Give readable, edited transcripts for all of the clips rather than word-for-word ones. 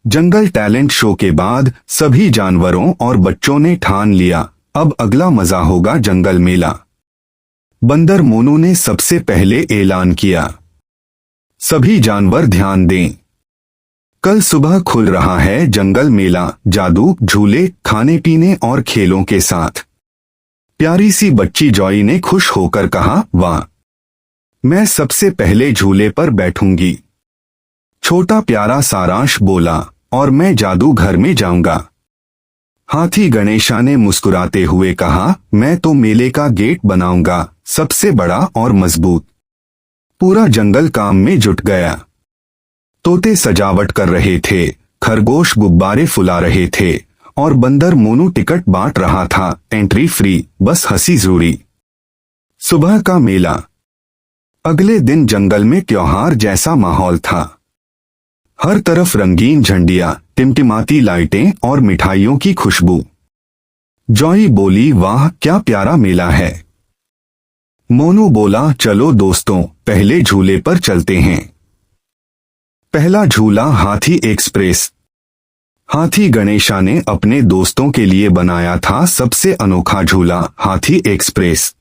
जंगल talent show के बाद सभी जानवरों और बच्चों ने ठान लिया, अब अगला मजा होगा जंगल मेला। बंदर मोनू ने सबसे पहले ऐलान किया, सभी जानवर ध्यान दें, कल सुबह खुल रहा है जंगल मेला, जादू, झूले, खाने पीने और खेलों के साथ। प्यारी सी बच्ची जॉई ने खुश होकर कहा, वाह, मैं सबसे पहले झूले पर बैठूंगी। छोटा प्यारा सारांश बोला, और मैं जादू घर में जाऊंगा। हाथी गणेशा ने मुस्कुराते हुए कहा, मैं तो मेले का गेट बनाऊंगा, सबसे बड़ा और मजबूत। पूरा जंगल काम में जुट गया। तोते सजावट कर रहे थे, खरगोश गुब्बारे फुला रहे थे और बंदर मोनू टिकट बांट रहा था, एंट्री फ्री, बस हंसी जुड़ी। सुबह का मेला। अगले दिन जंगल में त्योहार जैसा माहौल था। हर तरफ रंगीन झंडियां, टिमटिमाती लाइटें और मिठाइयों की खुशबू। जॉई बोली, वाह क्या प्यारा मेला है। मोनू बोला, चलो दोस्तों, पहले झूले पर चलते हैं। पहला झूला हाथी एक्सप्रेस। हाथी गणेशा ने अपने दोस्तों के लिए बनाया था सबसे अनोखा झूला, हाथी एक्सप्रेस।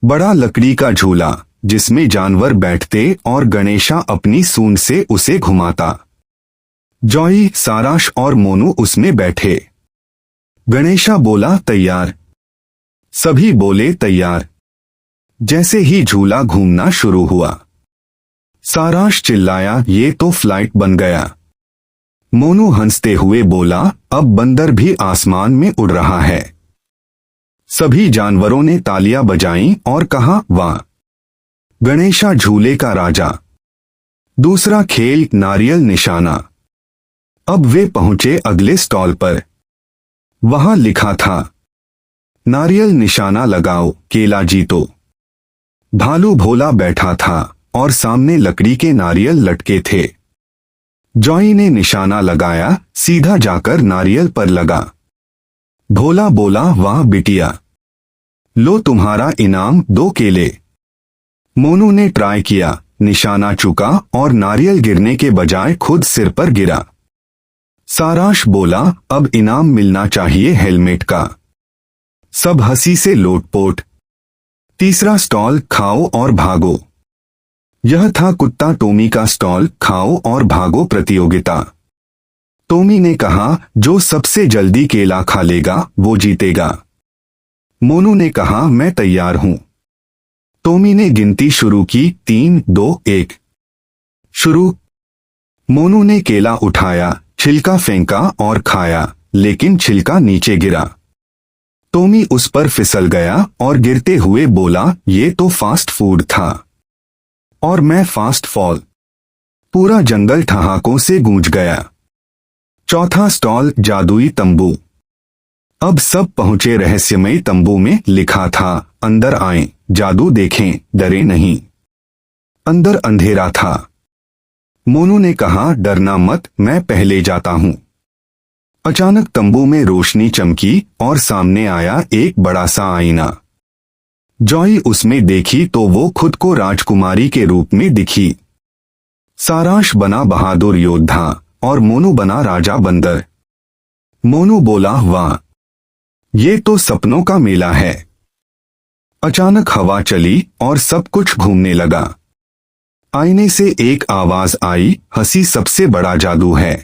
बड़ा लकड़ी का झूला जिसमें जानवर बैठते और गणेशा अपनी सूंड से उसे घुमाता। जॉई, सारांश और मोनू उसमें बैठे। गणेशा बोला, तैयार। सभी बोले तैयार। जैसे ही झूला घूमना शुरू हुआ, सारांश चिल्लाया, ये तो फ्लाइट बन गया। मोनू हंसते हुए बोला, अब बंदर भी आसमान में उड़ रहा है। सभी जानवरों ने तालियां बजाईं और कहा, वाह। गणेशा झूले का राजा। दूसरा खेल, नारियल निशाना। अब वे पहुंचे अगले स्टॉल पर। वहां लिखा था, नारियल निशाना लगाओ, केला जीतो। भालू भोला बैठा था और सामने लकड़ी के नारियल लटके थे। जॉई ने निशाना लगाया, सीधा जाकर नारियल पर लगा। भोला बोला, वाह बिटिया, लो तुम्हारा इनाम, 2 केले। मोनू ने ट्राई किया, निशाना चुका और नारियल गिरने के बजाय खुद सिर पर गिरा। सारांश बोला, अब इनाम मिलना चाहिए हेलमेट का। सब हंसी से लोटपोट। तीसरा स्टॉल, खाओ और भागो। यह था कुत्ता टोमी का स्टॉल, खाओ और भागो प्रतियोगिता। टोमी ने कहा, जो सबसे जल्दी केला खा लेगा वो जीतेगा। मोनू ने कहा, मैं तैयार हूं। टोमी ने गिनती शुरू की, 3, 2, 1। शुरू। मोनू ने केला उठाया, छिलका फेंका और खाया, लेकिन छिलका नीचे गिरा। टोमी उस पर फिसल गया और गिरते हुए बोला, ये तो फास्ट फूड था। और मैं फास्ट फॉल। पूरा जंगल ठहाकों से गूंज गया। चौथा स्टॉल, जादुई तंबू। अब सब पहुंचे रहस्यमयी तंबू में लिखा था, अंदर आएं, जादू देखें, डरे नहीं। अंदर अंधेरा था। मोनू ने कहा, डरना मत, मैं पहले जाता हूं। अचानक तंबू में रोशनी चमकी और सामने आया एक बड़ा सा आईना। जॉई उसमें देखी तो वो खुद को राजकुमारी के रूप में दिखी। सारांश बना बहादुर योद्धा और मोनू बना राजा बंदर। मोनू बोला, वाह, ये तो सपनों का मेला है। अचानक हवा चली और सब कुछ घूमने लगा। आईने से एक आवाज आई, हंसी सबसे बड़ा जादू है।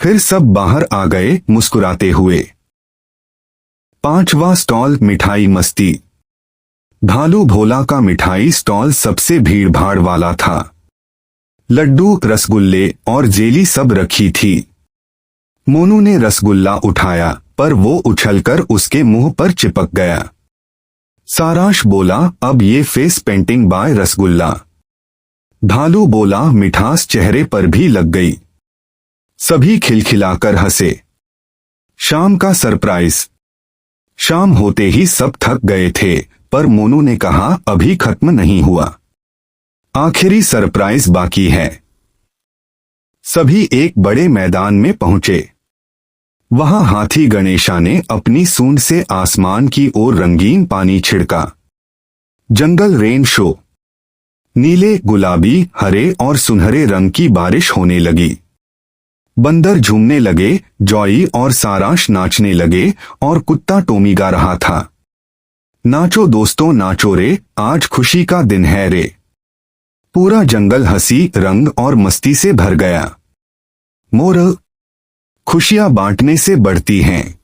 फिर सब बाहर आ गए मुस्कुराते हुए। 5वां स्टॉल, मिठाई मस्ती। भालू भोला का मिठाई स्टॉल सबसे भीड़ भाड़ वाला था। लड्डू, रसगुल्ले और जेली सब रखी थी। मोनू ने रसगुल्ला उठाया पर वो उछलकर उसके मुंह पर चिपक गया। सारांश बोला, अब ये फेस पेंटिंग बाय रसगुल्ला। भालू बोला, मिठास चेहरे पर भी लग गई। सभी खिलखिलाकर हंसे। शाम का सरप्राइज। शाम होते ही सब थक गए थे, पर मोनू ने कहा, अभी खत्म नहीं हुआ, आखिरी सरप्राइज बाकी है। सभी एक बड़े मैदान में पहुंचे। वहां हाथी गणेशा ने अपनी सूंड से आसमान की ओर रंगीन पानी छिड़का। जंगल रेन शो। नीले, गुलाबी, हरे और सुनहरे रंग की बारिश होने लगी। बंदर झूमने लगे, जॉई और सारांश नाचने लगे और कुत्ता टोमी गा रहा था। नाचो दोस्तों नाचो रे, आज खुशी का दिन है रे। पूरा जंगल हंसी, रंग और मस्ती से भर गया। मोरल: खुशियां बांटने से बढ़ती हैं।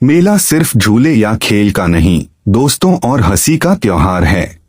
मेला सिर्फ झूले या खेल का नहीं, दोस्तों और हंसी का त्योहार है।